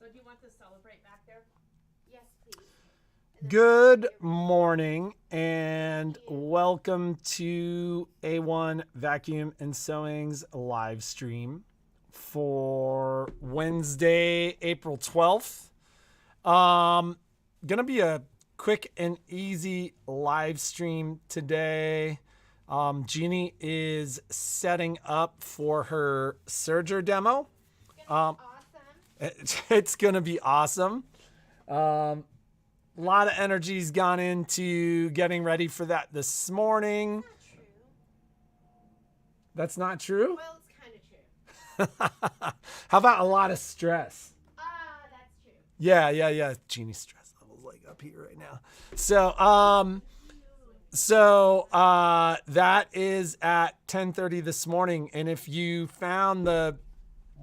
So do you want to celebrate back there? Yes, please. Good morning and welcome to A1 Vacuum and Sewing's live stream for Wednesday, April 12th. Gonna be a quick and easy live stream today. Jeannie is setting up for her serger demo. Awesome. It's gonna be awesome. A lot of energy's gone into getting ready for that this morning. That's not true. That's not true? Well, it's kind of true. How about a lot of stress? That's true. Yeah. Jeannie's stress level's like up here right now. So that is at 10:30 this morning. And if you found the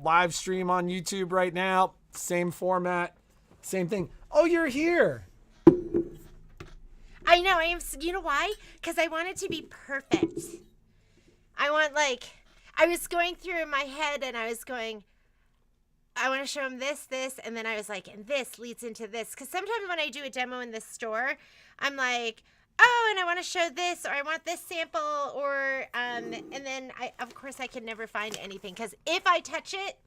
live stream on YouTube right now, same format, same thing. Oh, you're here. I know. I am. You know why? Because I want it to be perfect. I was going through in my head and I was going, I want to show him this, and then I was like, and this leads into this. Because sometimes when I do a demo in the store, I'm like, oh, and I want to show this, or I want this sample, or, and then of course I can never find anything. Because if I touch it,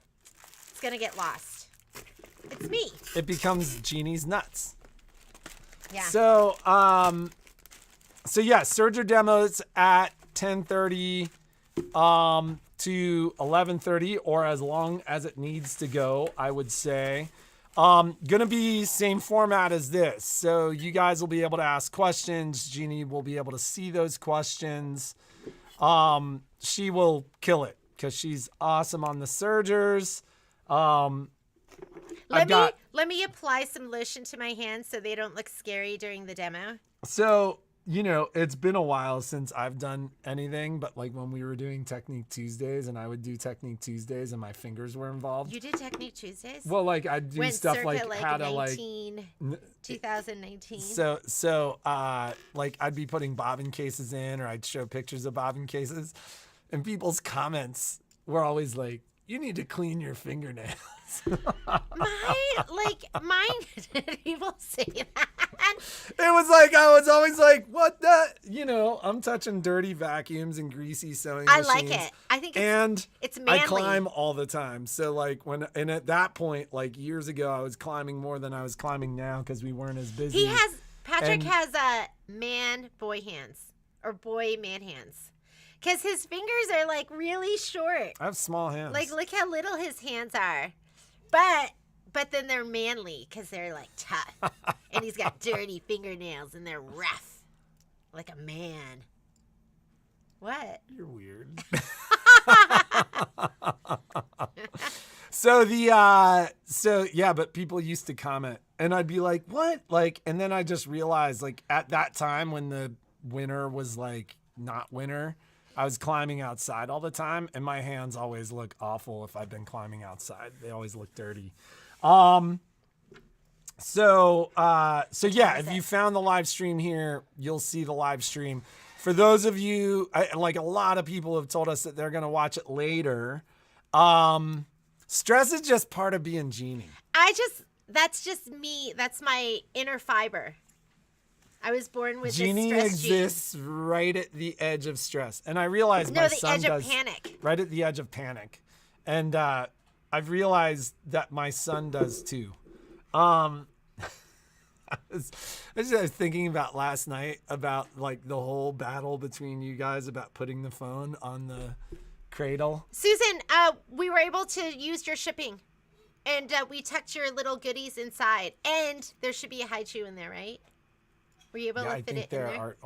it's going to get lost. It's me. It becomes Jeannie's nuts. Yeah. So yeah, serger demos at 10:30 to 11:30, or as long as it needs to go, I would say. Gonna be same format as this. So you guys will be able to ask questions. Jeannie will be able to see those questions. She will kill it because she's awesome on the sergers. Let me apply some lotion to my hands so they don't look scary during the demo. So, it's been a while since I've done anything, but like when we were doing Technique Tuesdays and I would do Technique Tuesdays and my fingers were involved. You did Technique Tuesdays? Well, like I'd do stuff like how to 2019. So like I'd be putting bobbin cases in, or I'd show pictures of bobbin cases, and people's comments were always like, you need to clean your fingernails. Mine, did people say that? It was like, I was always like, what the, I'm touching dirty vacuums and greasy sewing machines. I like it. I think it's manly. I climb all the time. So like and at that point, like years ago, I was climbing more than I was climbing now because we weren't as busy. Patrick has boy hands or boy man hands. Because his fingers are like really short. I have small hands. Like, look how little his hands are. But then they're manly because they're like tough. And he's got dirty fingernails and they're rough. Like a man. What? You're weird. But people used to comment and I'd be like, what? Like, and then I just realized like at that time when the winter was like not winter, I was climbing outside all the time and my hands always look awful if I've been climbing outside. They always look dirty. If you found the live stream here, you'll see the live stream. For those of you, like a lot of people have told us that they're going to watch it later. Stress is just part of being Jeannie. That's just me. That's my inner fiber. I was born with Jeannie this stress exists gene. right at the edge of stress. And I realize my son does. No, the edge of panic. Right at the edge of panic. And I've realized that my son does too. I was thinking about last night about like the whole battle between you guys about putting the phone on the cradle. Susan, we were able to use your shipping. And we tucked your little goodies inside. And there should be a high chew in there, right? Were you able to fit it in there?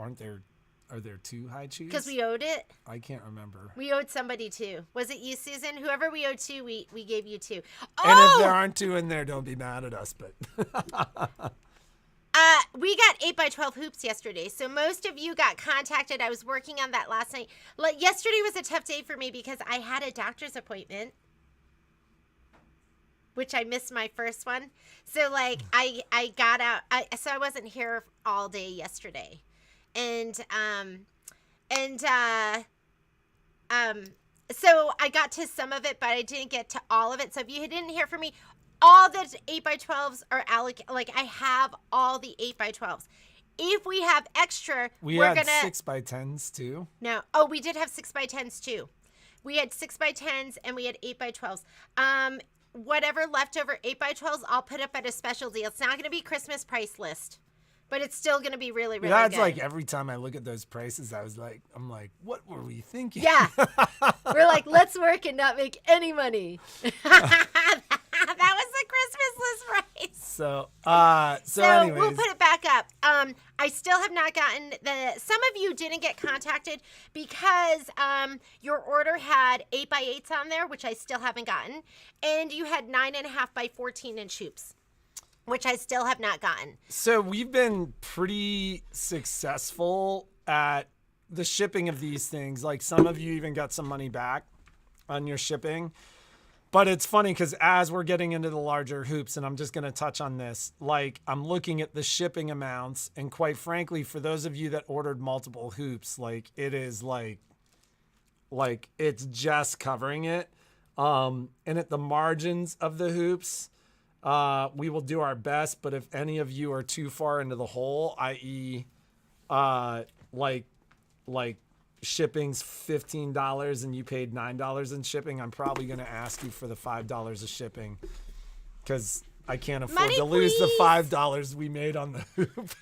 Are there two high chews? Because we owed it. I can't remember. We owed somebody two. Was it you, Susan? Whoever we owed to, we gave you two. And if there aren't two in there, don't be mad at us. But we got 8x12 hoops yesterday, so most of you got contacted. I was working on that last night. Yesterday was a tough day for me because I had a doctor's appointment, which I missed my first one. So I got out. So I wasn't here all day yesterday, so I got to some of it, but I didn't get to all of it. So if you didn't hear from me, all the 8x12s are allocated. Like, I have all the 8x12s. If we have extra, we're had gonna 6x10s too. No. Oh, we did have 6x10s too. We had 6x10s and we had 8x12s. Whatever leftover 8x12s, I'll put up at a special deal. It's not going to be Christmas price list, but it's still going to be really, really That's good. like every time I look at those prices, I'm like, what were we thinking? Yeah. We're like, let's work and not make any money. That was the Christmas list price. So anyways, we'll put it back up. I still have not gotten some of you didn't get contacted because your order had 8x8s on there, which I still haven't gotten. And you had 9.5x14-inch hoops, which I still have not gotten. So we've been pretty successful at the shipping of these things. Like some of you even got some money back on your shipping. But it's funny because as we're getting into the larger hoops, and I'm just going to touch on this, like I'm looking at the shipping amounts. And quite frankly, for those of you that ordered multiple hoops, like it is like it's just covering it. And at the margins of the hoops, we will do our best. But if any of you are too far into the hole, i.e. like shipping's $15 and you paid $9 in shipping, I'm probably going to ask you for the $5 of shipping because I can't afford Money, to lose the please. $5 we made on the hoop.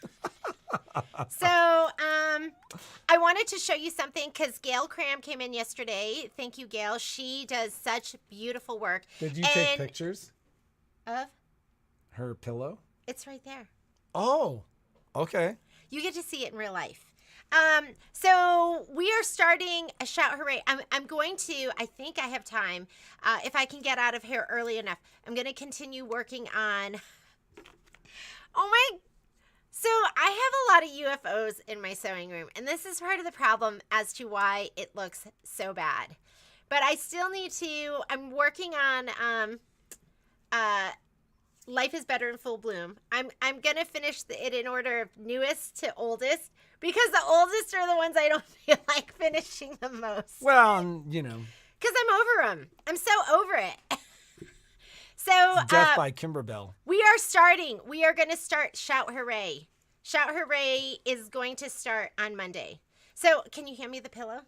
So I wanted to show you something because Gail Cram came in yesterday. Thank you, Gail. She does such beautiful work. Did you take pictures of her pillow? It's right there. Oh, okay. You get to see it in real life. So we are starting a Shout Hooray. I'm going to, I think I have time, if I can get out of here early enough, I'm going to continue working on, so I have a lot of UFOs in my sewing room, and this is part of the problem as to why it looks so bad. But I still need to, I'm working on, Life is Better in Full Bloom. I'm going to finish it in order of newest to oldest because the oldest are the ones I don't feel like finishing the most. Well, you know. Because I'm over them. I'm so over it. So Death by Kimberbell. we are going to start Shout Hooray. Shout Hooray is going to start on Monday. So can you hand me the pillow?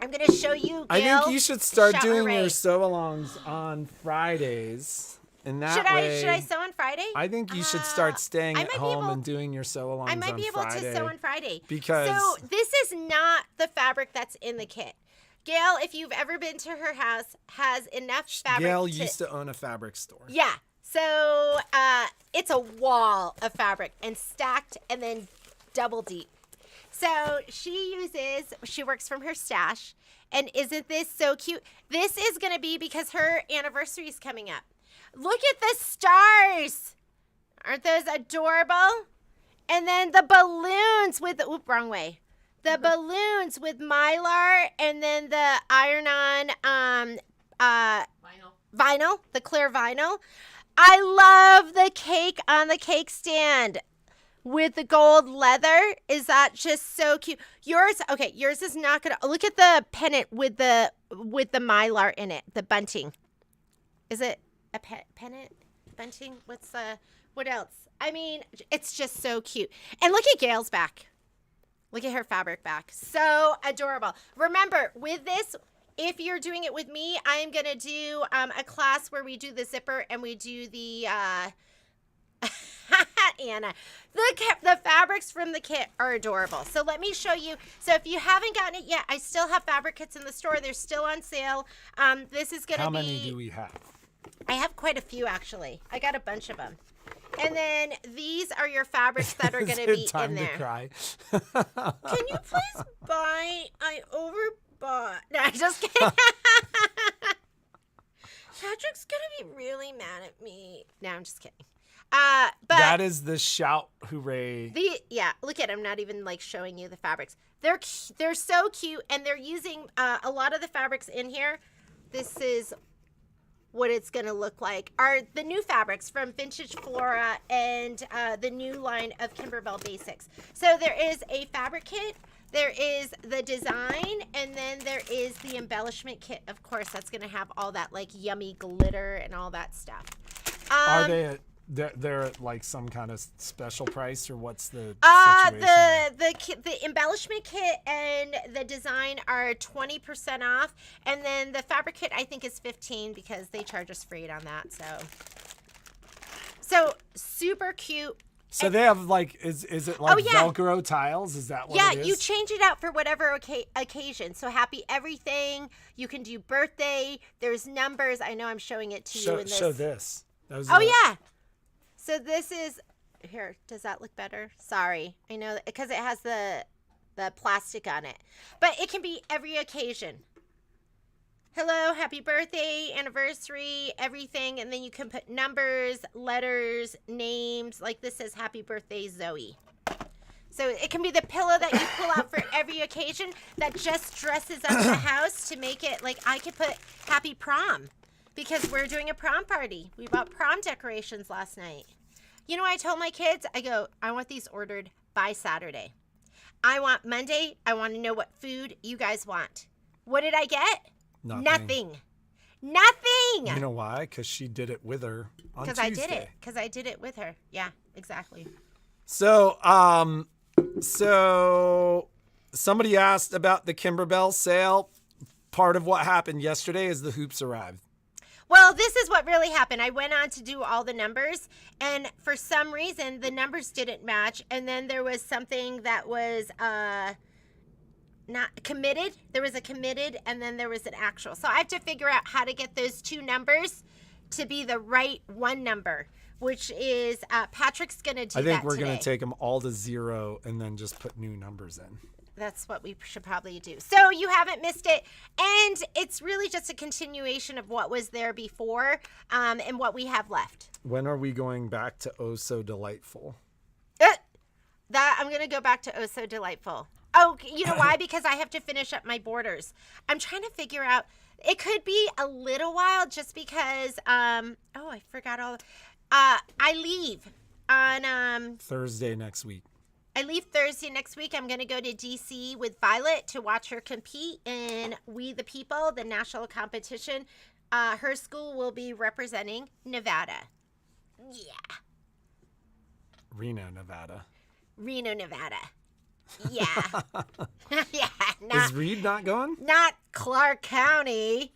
I'm going to show you, Gail, I think you should start Shout doing Hooray. your sew-alongs on Fridays. And that Should I sew on Friday? I think you should start staying I at might be home able- and doing your sew-alongs on Friday. I might be able to sew on Friday. Because- So this is not the fabric that's in the kit. Gail, if you've ever been to her house, has enough fabric Gail used to own a fabric store. Yeah. So it's a wall of fabric and stacked and then double deep. So she works from her stash. And isn't this so cute? This is going to be because her anniversary is coming up. Look at the stars. Aren't those adorable? And then the balloons with the, wrong way. The balloons with Mylar and then the iron-on vinyl, the clear vinyl. I love the cake on the cake stand with the gold leather. Is that just so cute? Yours is not gonna, look at the pennant with the Mylar in it, the bunting. Is it a pennant? Bunting? What else? I mean, it's just so cute. And look at Gail's back. Look at her fabric back. So adorable. Remember, with this, if you're doing it with me, I am going to do a class where we do the zipper and we do the, Anna, the fabrics from the kit are adorable. So let me show you. So if you haven't gotten it yet, I still have fabric kits in the store. They're still on sale. This is going to be. How many do we have? I have quite a few, actually. I got a bunch of them. And then these are your fabrics that are going to be time in there. to cry. Can you please buy? I overbought. No, I'm just kidding. Patrick's going to be really mad at me. No, I'm just kidding. But That is the Shout Hooray. look at, I'm not even like showing you the fabrics. They're so cute, and they're using a lot of the fabrics in here. This is what it's going to look like are the new fabrics from Vintage Flora and the new line of Kimberbell Basics. So there is a fabric kit, there is the design, and then there is the embellishment kit. Of course, that's going to have all that like yummy glitter and all that stuff. Are they they're at like some kind of special price, or what's the situation there? The embellishment kit and the design are 20% off, and then the fabric kit I think is 15 because they charge us freight on that. So super cute. So they have like, is it like Velcro tiles? Is that what it is? You change it out for whatever occasion. So happy everything. You can do birthday. There's numbers. I know I'm showing it to you in this. Show this. Yeah. So this is, here, does that look better? Sorry. I know, because it has the plastic on it. But it can be every occasion. Hello, happy birthday, anniversary, everything. And then you can put numbers, letters, names. Like this says, happy birthday, Zoe. So it can be the pillow that you pull out for every occasion that just dresses up the house to make it, like I could put happy prom because we're doing a prom party. We bought prom decorations last night. You know what I told my kids? I go, I want these ordered by Saturday. I want Monday. I want to know what food you guys want. What did I get? Nothing. You know why? Because she did it with her on Tuesday. Because I did it with her. Yeah, exactly. So, somebody asked about the Kimberbell sale. Part of what happened yesterday is the hoops arrived. Well, this is what really happened. I went on to do all the numbers, and for some reason, the numbers didn't match. And then there was something that was not committed. There was a committed, and then there was an actual. So I have to figure out how to get those two numbers to be the right one number, which is Patrick's going to do that today. I think we're going to take them all to 0 and then just put new numbers in. That's what we should probably do. So you haven't missed it. And it's really just a continuation of what was there before and what we have left. When are we going back to Oh So Delightful? I'm going to go back to Oh So Delightful. Oh, you know why? Because I have to finish up my borders. I'm trying to figure out. It could be a little while just because, I forgot all. I leave on Thursday next week. I leave Thursday next week. I'm going to go to D.C. with Violet to watch her compete in We the People, the national competition. Her school will be representing Nevada. Yeah. Reno, Nevada. Yeah. Yeah. Is Reed not going? Not Clark County.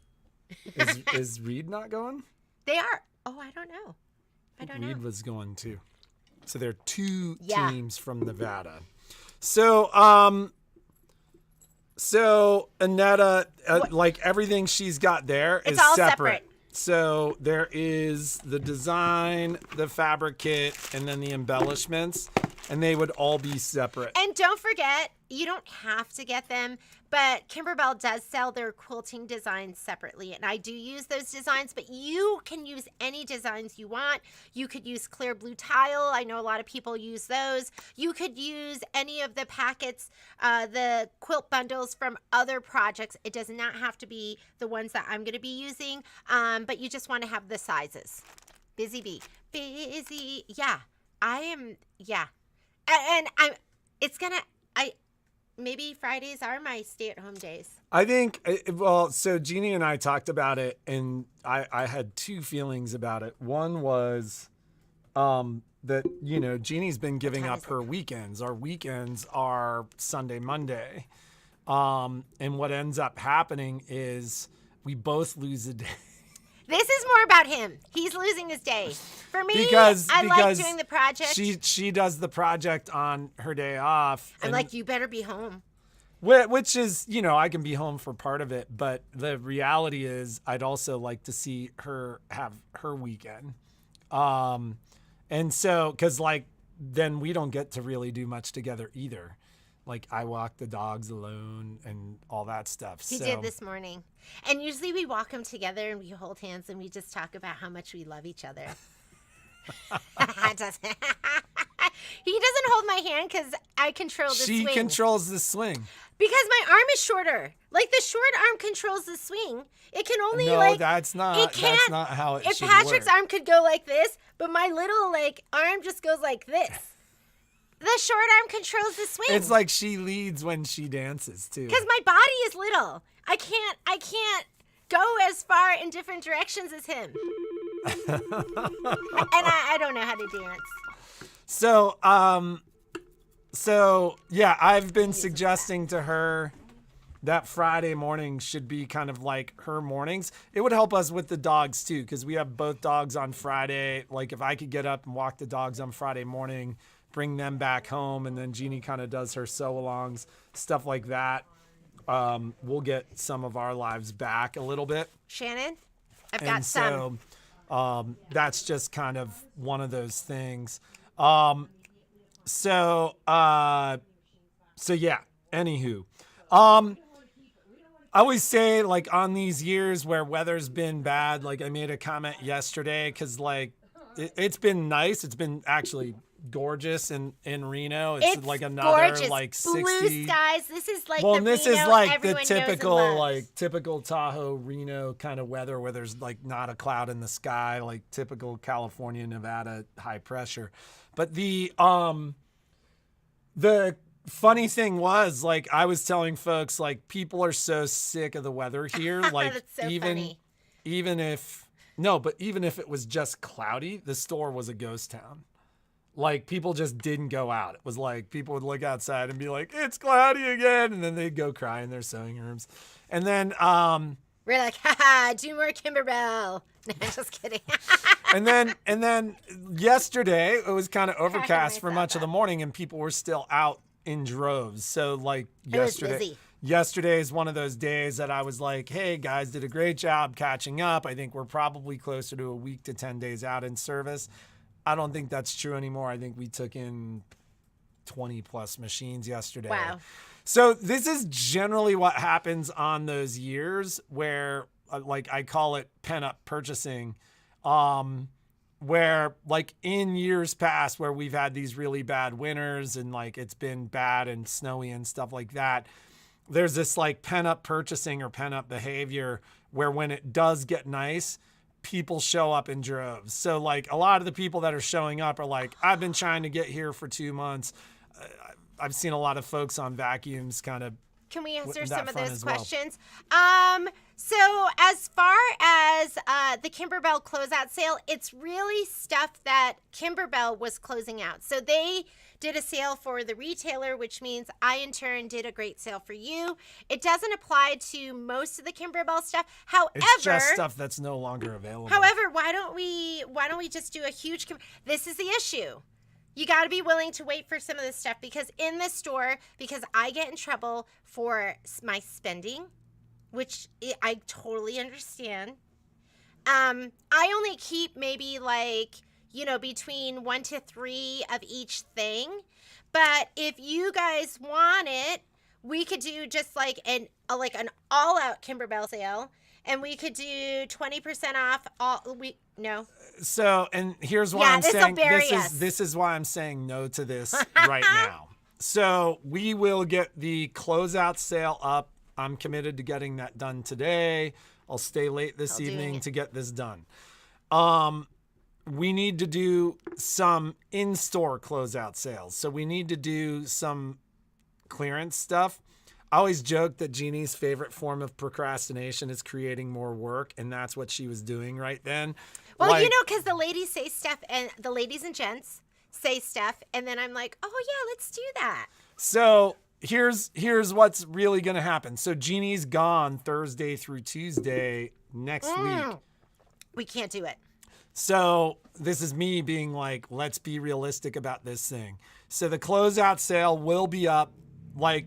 Is Reed not going? They are. Oh, I don't know. Reed was going too. So there are two teams from Nevada. So, Annetta, like everything she's got there is all separate. So there is the design, the fabric kit, and then the embellishments, and they would all be separate. And don't forget, you don't have to get them, but Kimberbell does sell their quilting designs separately, and I do use those designs, but you can use any designs you want. You could use clear blue tile. I know a lot of people use those. You could use any of the packets, the quilt bundles from other projects. It does not have to be the ones that I'm going to be using, but you just want to have the sizes. Busy bee. Busy. Yeah. I am. Yeah. And maybe Fridays are my stay-at-home days. I think, so Jeannie and I talked about it, and I had two feelings about it. One was that, Jeannie's been giving up her weekends. Our weekends are Sunday, Monday. And what ends up happening is we both lose a day. This is more about him. He's losing his day. For me, because I like doing the project. She does the project on her day off. I'm like, you better be home. Which is, I can be home for part of it. But the reality is I'd also like to see her have her weekend. And so, because then we don't get to really do much together either. Like I walk the dogs alone and all that stuff. He did this morning. And usually we walk them together and we hold hands and we just talk about how much we love each other. He doesn't hold my hand because I control the swing. She controls the swing. Because my arm is shorter. Like the short arm controls the swing. It can only that's not how it should work. If Patrick's arm could go like this, but my little arm just goes like this. The short arm controls the swing. It's like she leads when she dances too. Because my body is little. I can't go as far in different directions as him. I don't know how to dance. So yeah, I've been suggesting to her that Friday morning should be kind of like her mornings. It would help us with the dogs too, because we have both dogs on Friday. Like if I could get up and walk the dogs on Friday morning, bring them back home, and then Jeannie kind of does her sew-alongs, stuff like that. We'll get some of our lives back a little bit. Shannon, I've got some. So that's just kind of one of those things. So yeah, anywho. I always say, like, on these years where weather's been bad, like I made a comment yesterday, because like it's been nice. It's been actually gorgeous in Reno. It's like another gorgeous. like Blue 60 skies. This is like well, the and this Reno is like the everyone knows and typical loves. typical Tahoe Reno kind of weather where there's like not a cloud in the sky, like typical California, Nevada high pressure. But the funny thing was, like, I was telling folks, like, people are so sick of the weather here. Like, That's so even funny. even if it was just cloudy, the store was a ghost town. Like, people just didn't go out. It was like people would look outside and be like, "It's cloudy again," and then they'd go cry in their sewing rooms. And then We're like, haha, do more Kimberbell. No, just kidding. and then yesterday it was kind of overcast for myself much of the morning, and people were still out in droves. So like was busy. yesterday is one of those days that I was like, hey guys, did a great job catching up. I think we're probably closer to a week to 10 days out in service. I don't think that's true anymore. I think we took in 20 plus machines yesterday. Wow. So this is generally what happens on those years where, like, I call it pent-up purchasing, where, like, in years past where we've had these really bad winters and, like, it's been bad and snowy and stuff like that, there's this, like, pent-up purchasing or pent-up behavior where when it does get nice, people show up in droves. So, like, a lot of the people that are showing up are like, I've been trying to get here for 2 months. I've seen a lot of folks on vacuums kind of. Can we answer that some of front those as well. questions? So as far as the Kimberbell closeout sale, it's really stuff that Kimberbell was closing out. So they did a sale for the retailer, which means I in turn did a great sale for you. It doesn't apply to most of the Kimberbell stuff. However, It's just stuff that's no longer available. However, why don't we just do a huge? This is the issue. You got to be willing to wait for some of this stuff, because in the store, because I get in trouble for my spending, which I totally understand. I only keep maybe like, between 1 to 3 of each thing. But if you guys want it, we could do just like an all-out Kimberbell sale. And we could do 20% off no. So, and here's why I'm this'll saying bury us. this is why I'm saying no to this right now. So we will get the closeout sale up. I'm committed to getting that done today. I'll stay late this evening to get this done. We need to do some in-store closeout sales. So we need to do some clearance stuff. I always joke that Jeannie's favorite form of procrastination is creating more work, and that's what she was doing right then. Well, because the ladies say stuff, and the ladies and gents say stuff, and then I'm like, oh yeah, let's do that. So here's what's really going to happen. So Jeannie's gone Thursday through Tuesday next week. We can't do it. So this is me being like, let's be realistic about this thing. So the closeout sale will be up, like,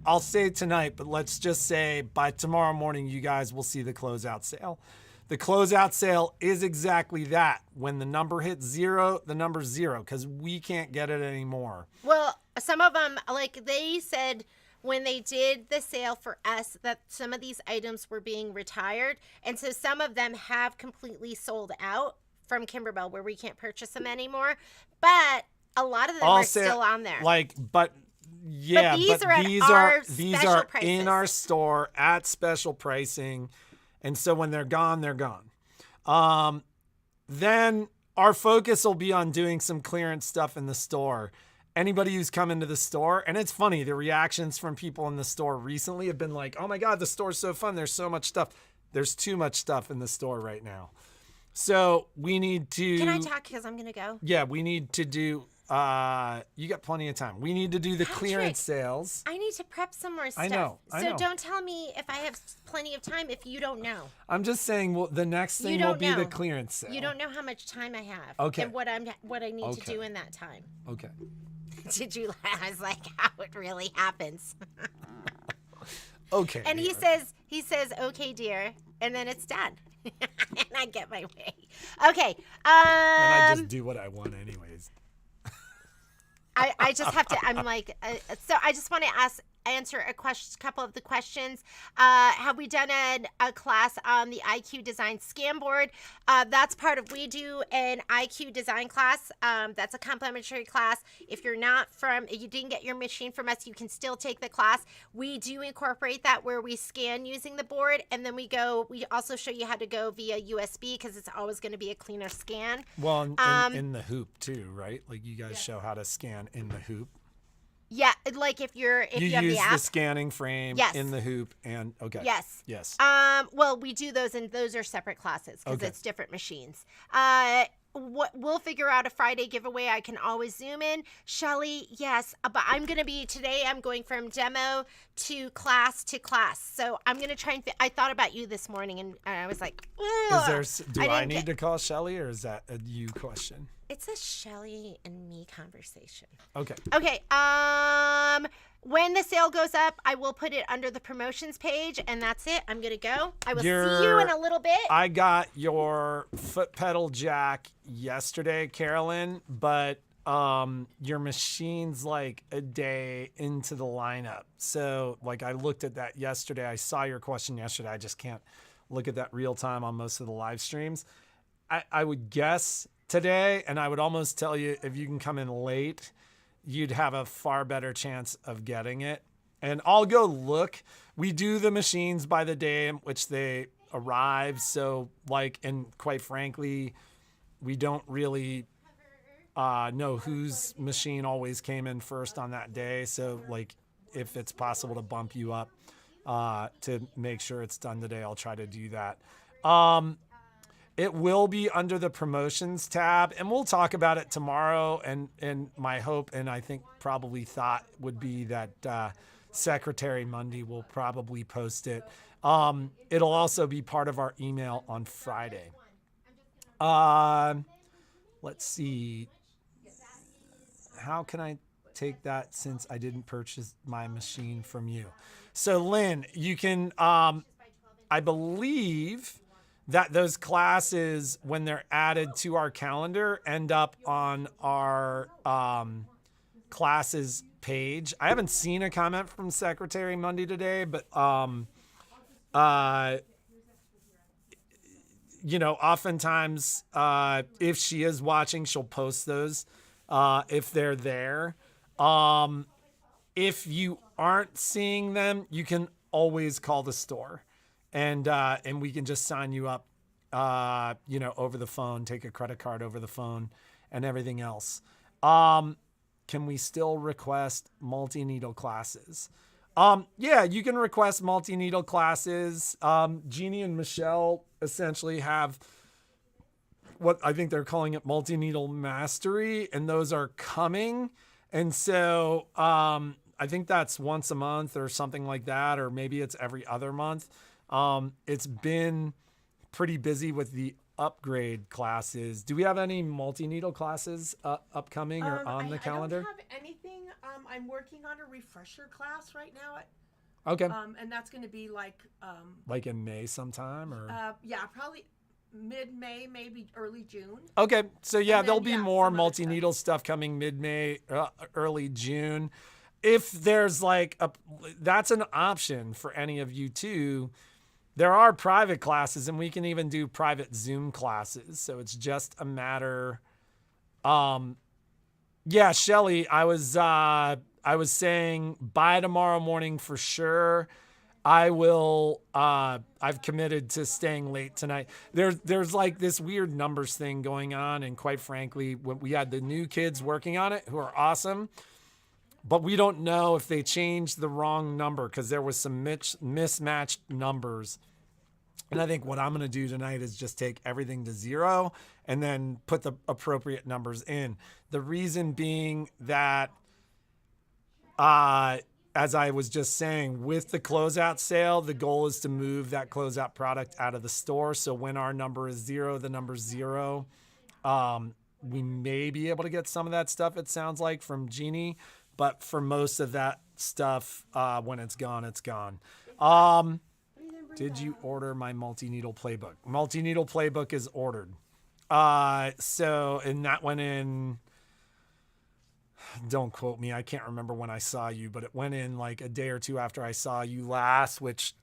I'll say tonight, but let's just say by tomorrow morning, you guys will see the closeout sale. The closeout sale is exactly that. When the number hits 0, the number's 0, because we can't get it anymore. Well, some of them, like they said when they did the sale for us, that some of these items were being retired. And so some of them have completely sold out from Kimberbell, where we can't purchase them anymore. But a lot of them are still on there. Yeah, but these are in our store at special pricing, and so when they're gone, they're gone. Then our focus will be on doing some clearance stuff in the store. Anybody who's come into the store, and it's funny, the reactions from people in the store recently have been like, "Oh my God, the store's so fun! There's so much stuff." There's too much stuff in the store right now. So we need to. Can I talk? Because I'm going to go. Yeah, we need to do. You got plenty of time. We need to do the Patrick, clearance sales. I need to prep some more stuff. I know. So don't tell me if I have plenty of time if you don't know. I'm just saying. Well, the next thing will be the clearance sale. You don't know how much time I have. Okay. And what I need to do in that time. Okay. Did you? I was like, how it really happens. Okay. And dear. he says, okay, dear, and then it's done, and I get my way. Okay. And I just do what I want, anyways. I just have to. I'm like, so I just want to answer a couple of the questions. Have we done a class on the IQ design scam board? That's part of, we do an IQ design class. That's a complimentary class. If you didn't get your machine from us, you can still take the class. We do incorporate that where we scan using the board, and then we also show you how to go via USB because it's always going to be a cleaner scan. Well, in the hoop too, right? Like you guys show how to scan in the hoop. Yeah, like if you have use the app. the scanning frame in the hoop, and okay. Yes. Yes. Well, we do those, and those are separate classes because it's different machines. We'll figure out a Friday giveaway. I can always zoom in. Shelly, yes, but I'm going from demo to class. So I'm going to try and I thought about you this morning, and I was like, do I need to call Shelly, or is that a you question? It's a Shelly and me conversation. Okay. Okay. When the sale goes up, I will put it under the promotions page, and that's it. I'm gonna go. I will see you in a little bit. I got your foot pedal jack yesterday, Carolyn, but your machine's like a day into the lineup. So like I looked at that yesterday. I saw your question yesterday. I just can't look at that real time on most of the live streams. I would guess today, and I would almost tell you if you can come in late, you'd have a far better chance of getting it. And I'll go look. We do the machines by the day in which they arrive. So and quite frankly, we don't really know whose machine always came in first on that day. So if it's possible to bump you up to make sure it's done today, I'll try to do that. It will be under the promotions tab, and we'll talk about it tomorrow. And my hope, and I think probably thought, would be that Secretary Monday will probably post it. It'll also be part of our email on Friday. Let's see. How can I take that since I didn't purchase my machine from you? So Lynn, you can, I believe that those classes, when they're added to our calendar, end up on our classes page. I haven't seen a comment from Secretary Monday today, but oftentimes if she is watching, she'll post those if they're there. If you aren't seeing them, you can always call the store. And we can just sign you up, over the phone, take a credit card over the phone, and everything else. Can we still request multi-needle classes? Yeah, you can request multi-needle classes. Jeannie and Michelle essentially have what I think they're calling it multi-needle mastery, and those are coming. And so I think that's once a month or something like that, or maybe it's every other month. It's been pretty busy with the upgrade classes. Do we have any multi-needle classes upcoming or on the calendar? I don't have anything. I'm working on a refresher class right now. Okay. And that's going to be like in May sometime, or probably mid-May, maybe early June. Okay. So yeah, And there'll then, be more some other multi-needle stuff coming mid-May, early June. If there's that's an option for any of you too. There are private classes, and we can even do private Zoom classes. So it's just a matter. Yeah, Shelly, I was saying by tomorrow morning for sure. I will. I've committed to staying late tonight. There's this weird numbers thing going on, and quite frankly, when we had the new kids working on it, who are awesome. But we don't know if they changed the wrong number because there was some mismatched numbers. And I think what I'm going to do tonight is just take everything to 0 and then put the appropriate numbers in. The reason being that, as I was just saying, with the closeout sale, the goal is to move that closeout product out of the store. So when our number is 0, the number's 0. We may be able to get some of that stuff, it sounds like, from Jeannie. But for most of that stuff, when it's gone, it's gone. Did you order my multi-needle playbook? Multi-needle playbook is ordered. And that went in, don't quote me, I can't remember when I saw you, but it went in like a day or two after I saw you last, which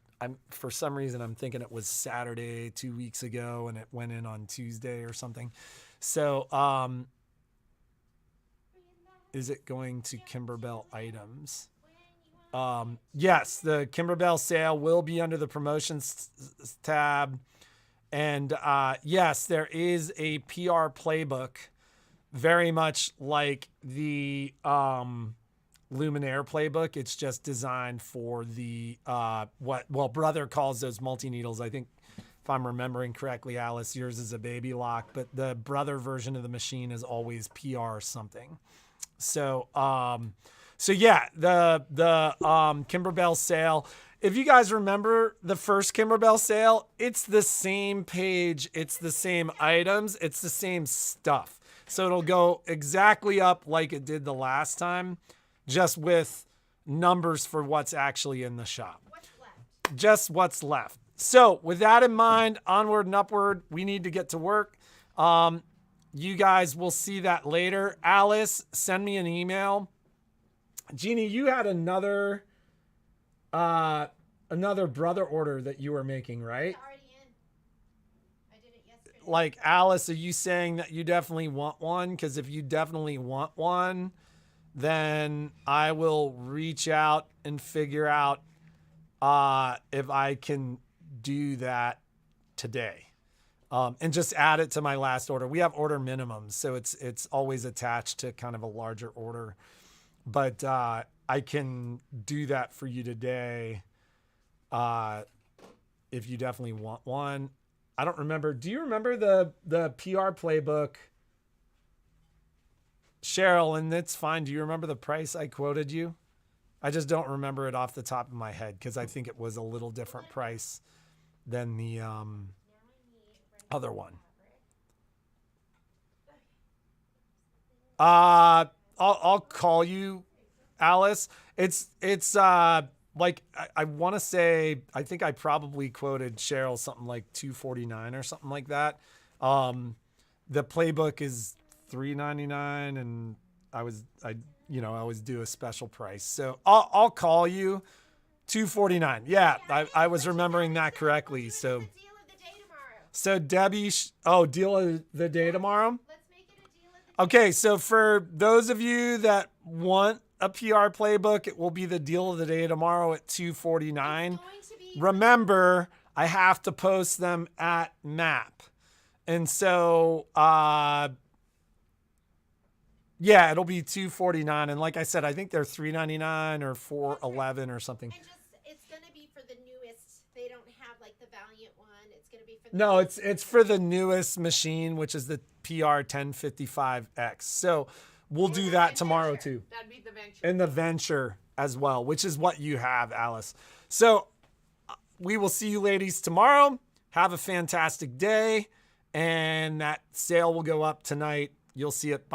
for some reason I'm thinking it was Saturday 2 weeks ago, and it went in on Tuesday or something. So, is it going to Kimberbell items? Yes, the Kimberbell sale will be under the promotions tab. And yes, there is a PR playbook, very much like the Luminaire playbook. It's just designed for the Brother calls those multi-needles. I think, if I'm remembering correctly, Alice, yours is a baby lock, but the Brother version of the machine is always PR something. So, yeah, the Kimberbell sale. If you guys remember the first Kimberbell sale, it's the same page, it's the same items, it's the same stuff. So it'll go exactly up like it did the last time, just with numbers for what's actually in the shop. What's left? Just what's left. So with that in mind, onward and upward, we need to get to work. You guys will see that later. Alice, send me an email. Jeannie, you had another Brother order that you were making, right? It's already in. I did it yesterday. Like, Alice, are you saying that you definitely want one? Because if you definitely want one, then I will reach out and figure out if I can do that today. And just add it to my last order. We have order minimums, so it's always attached to kind of a larger order. But I can do that for you today if you definitely want one. I don't remember. Do you remember the PR playbook, Cheryl? And it's fine. Do you remember the price I quoted you? I just don't remember it off the top of my head because I think it was a little different price than the other one. I'll call you, Alice. It's like I want to say, I think I probably quoted Cheryl something like $249 or something like that. The playbook is $399, and I always do a special price. So I'll call you $249. Yeah, I was remembering that correctly. So Debbie, deal of the day tomorrow. Let's make it a deal of the Okay, so for those of you that want a PR playbook, it will be the deal of the day tomorrow at $249. Remember, I have to post them at MAP. And so, yeah, it'll be $249. And like I said, I think they're $399 or $411 or something. And it's going to be for the newest. They don't have like the Valiant one. It's going to be for the No, it's for the newest machine, which is the PR 1055X. So we'll do that tomorrow too. That'd be the Venture. And the Venture as well, which is what you have, Alice. So we will see you ladies tomorrow. Have a fantastic day. And that sale will go up tonight. You'll see it by